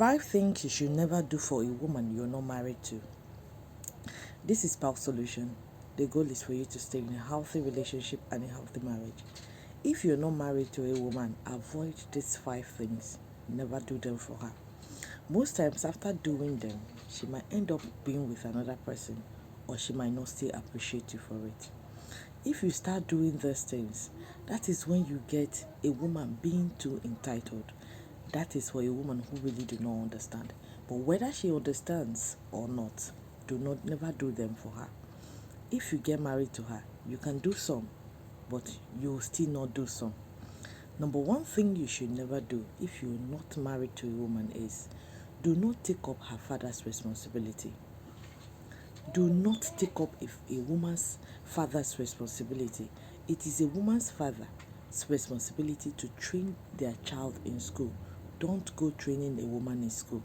5 things you should never do for a woman you're not married to. This is Pal Solution. The goal is for you to stay in a healthy relationship and a healthy marriage. If you're not married to a woman, avoid these 5 things. Never do them for her. Most times, after doing them, she might end up being with another person, or she might not still appreciate you for it. If you start doing these things, that is when you get a woman being too entitled. That is for a woman who really do not understand. But whether she understands or not, never do them for her. If you get married to her, you can do some, but you will still not do some. Number one thing you should never do if you're not married to a woman is do not take up her father's responsibility. Do not take up a woman's father's responsibility. It is a woman's father's responsibility to train their child in school. Don't go training a woman in school.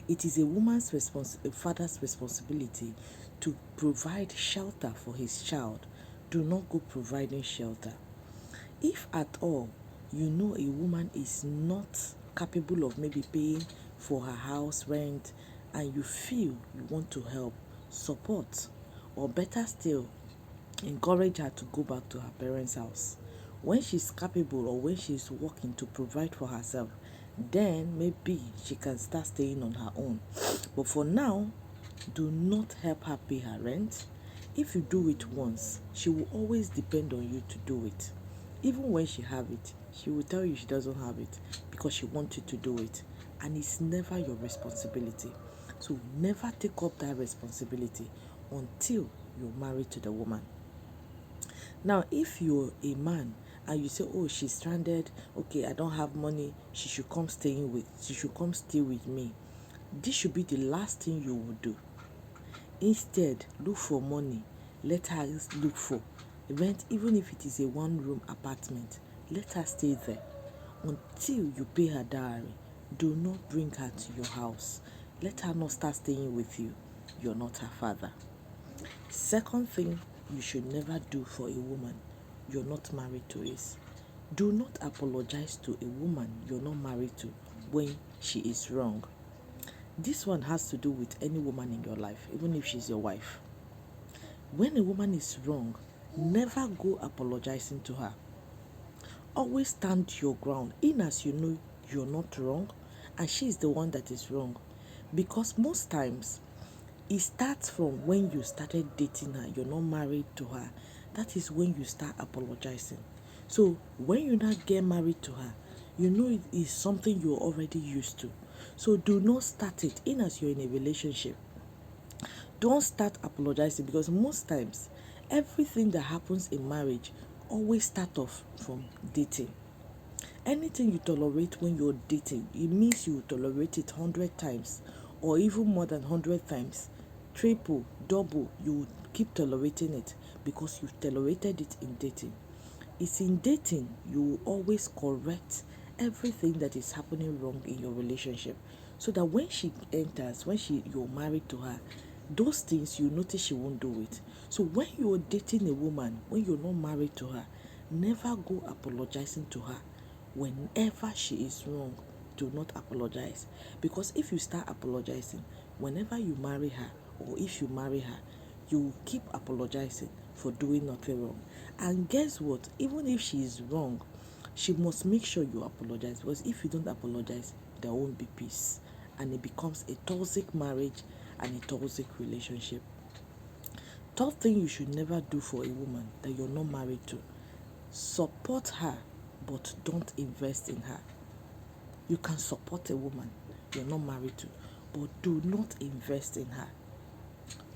It is a woman's father's responsibility to provide shelter for his child. Do not go providing shelter. If at all you know a woman is not capable of maybe paying for her house rent and you feel you want to help, support, or better still, encourage her to go back to her parents' house. When she's capable or when she's working to provide for herself, then maybe she can start staying on her own. But for now, do not help her pay her rent. If you do it once, she will always depend on you to do it. Even when she have it, she will tell you she doesn't have it because she wants you to do it. And it's never your responsibility. So never take up that responsibility until you're married to the woman. Now, if you're a man and you say, oh, she's stranded, okay, I don't have money, she should come stay with me. This should be the last thing you would do. Instead, look for money. Let her look for rent, even if it is a 1-room apartment. Let her stay there until you pay her dowry. Do not bring her to your house. Let her not start staying with you. You're not her father. Second thing you should never do for a woman you're not married to is do not apologize to a woman you're not married to when she is wrong. This one has to do with any woman in your life, even if she's your wife. When a woman is wrong, never go apologizing to her. Always stand your ground, in as you know you're not wrong and she's the one that is wrong. Because most times, it starts from when you started dating her, you're not married to her. That is when you start apologizing. So when you now get married to her, you know it is something you're already used to. So do not start it in as you're in a relationship. Don't start apologizing because most times, everything that happens in marriage always start off from dating. Anything you tolerate when you're dating, it means you tolerate it 100 times or even more than 100 times. Triple, double, you keep tolerating it because you've tolerated it in dating. It's in dating you will always correct everything that is happening wrong in your relationship so that when she enters, you're married to her, those things you notice she won't do it. So when you're dating a woman, when you're not married to her, never go apologizing to her. Whenever she is wrong, do not apologize. Because if you start apologizing, whenever you marry her or if you marry her, you will keep apologizing for doing nothing wrong. And guess what? Even if she is wrong, she must make sure you apologize. Because if you don't apologize, there won't be peace. And it becomes a toxic marriage and a toxic relationship. Third thing you should never do for a woman that you're not married to: support her, but don't invest in her. You can support a woman you're not married to, but do not invest in her.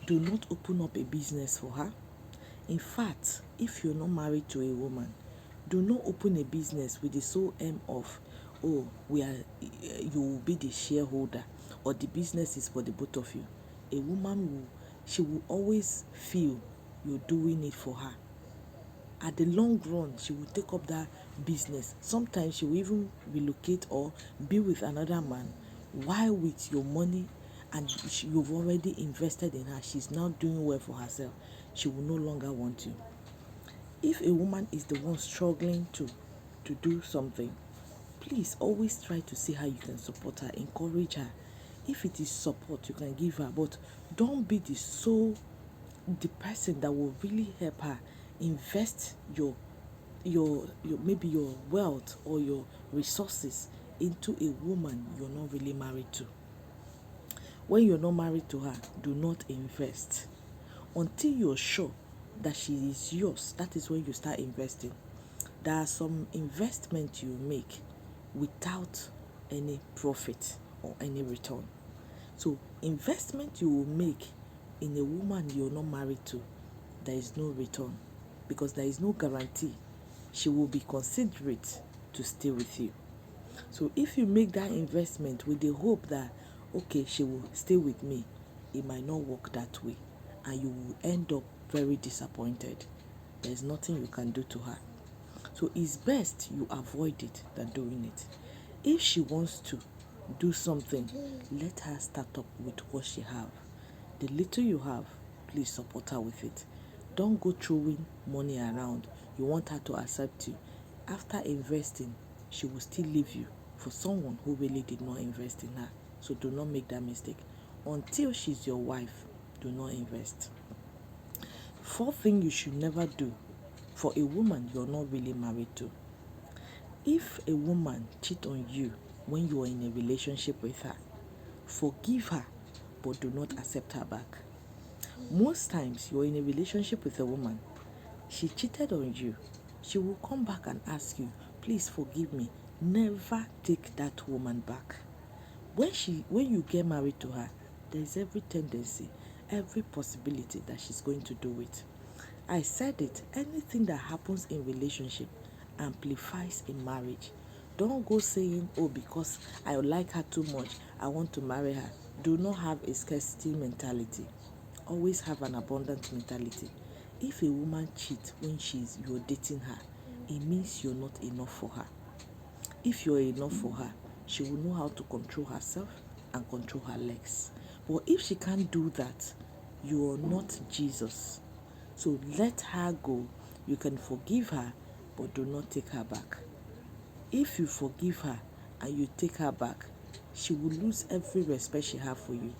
Do not open up a business for her. In fact, if you're not married to a woman, do not open a business with the sole aim of, oh, you will be the shareholder or the business is for the both of you. A woman she will always feel you're doing it for her. At the long run, she will take up that business. Sometimes she will even relocate or be with another man while with your money and you've already invested in her. She's now doing well for herself. She will no longer want you. If a woman is the one struggling to do something, please always try to see how you can support her, encourage her. If it is support you can give her, but don't be the person that will really help her invest your maybe your wealth or your resources into a woman you're not really married to. When you're not married to her, do not invest until you're sure that she is yours. That is when you start investing. There are some investments you make without any profit or any return. So investment you will make in a woman you're not married to, there is no return, because there is no guarantee she will be considerate to stay with you. So if you make that investment with the hope that, okay, she will stay with me, it might not work that way, and you will end up very disappointed. There's nothing you can do to her. So it's best you avoid it than doing it. If she wants to do something, let her start up with what she have. The little you have, please support her with it. Don't go throwing money around. You want her to accept you. After investing, she will still leave you for someone who really did not invest in her. So do not make that mistake. Until she's your wife, do not invest. Fourth thing you should never do for a woman you're not really married to. If a woman cheat on you when you are in a relationship with her, forgive her, but do not accept her back. Most times you're in a relationship with a woman, she cheated on you, she will come back and ask you, please forgive me. Never take that woman back. When you get married to her, there's every tendency, every possibility that she's going to do it. I said it, anything that happens in relationship amplifies in marriage. Don't go saying, oh, because I like her too much, I want to marry her. Do not have a scarcity mentality. Always have an abundant mentality. If a woman cheats when you're dating her, it means you're not enough for her. If you're enough for her, she will know how to control herself and control her legs. But if she can't do that, you are not Jesus. So let her go. You can forgive her, but do not take her back. If you forgive her and you take her back, she will lose every respect she has for you.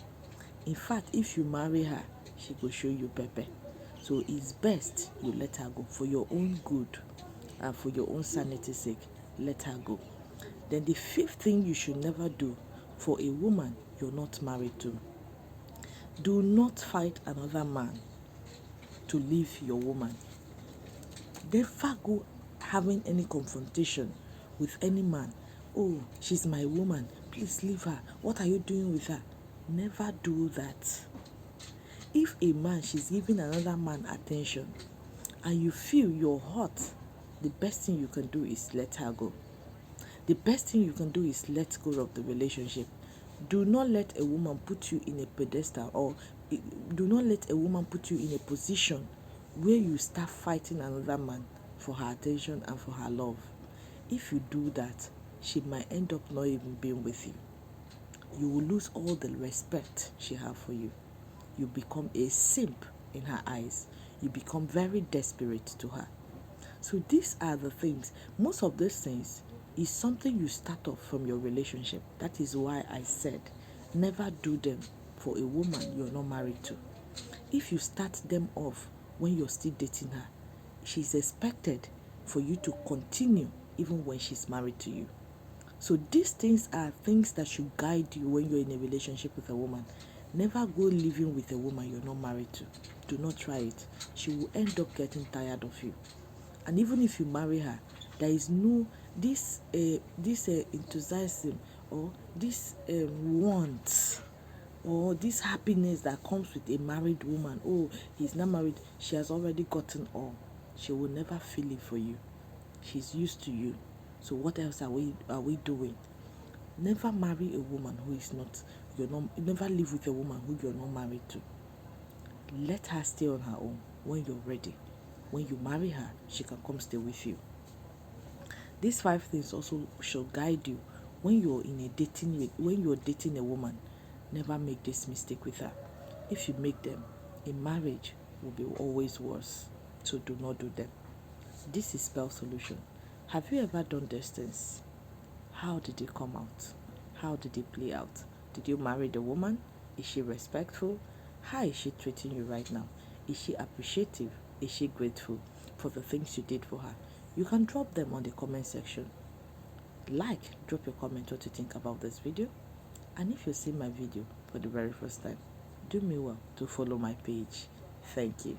In fact, if you marry her, she will show you pepper. So it's best you let her go for your own good and for your own sanity's sake. Let her go. Then the fifth thing you should never do for a woman you're not married to. Do not fight another man to leave your woman. Never go having any confrontation with any man. Oh, she's my woman, please leave her. What are you doing with her? Never do that. If a man, she's giving another man attention and you feel you're hot, the best thing you can do is let her go. The best thing you can do is let go of the relationship. Do not let a woman put you in a pedestal, or do not let a woman put you in a position where you start fighting another man for her attention and for her love. If you do that, she might end up not even being with you. You will lose all the respect she has for you. You become a simp in her eyes. You become very desperate to her. So these are the things. Most of these things is something you start off from your relationship. That is why I said never do them for a woman you're not married to. If you start them off when you're still dating her, she's expected for you to continue even when she's married to you. So these things are things that should guide you when you're in a relationship with a woman. Never go living with a woman you're not married to. Do not try it. She will end up getting tired of you. And even if you marry her, there is no this enthusiasm or this want or this happiness that comes with a married woman. Oh, he's not married, she has already gotten all. She will never feel it for you. She's used to you. So what else are we doing? Never marry a woman who is not never live with a woman who you're not married to. Let her stay on her own when you're ready. When you marry her, she can come stay with you. These 5 things also should guide you when you're dating a woman. Never make this mistake with her. If you make them, a marriage will be always worse. So do not do them. This is Spell Solution. Have you ever done these things? How did it come out? How did it play out? Did you marry the woman? Is she respectful? How is she treating you right now? Is she appreciative? Is she grateful for the things you did for her? You can drop them on the comment section. Drop your comment what you think about this video. And if you see my video for the very first time, do me well to follow my page. Thank you.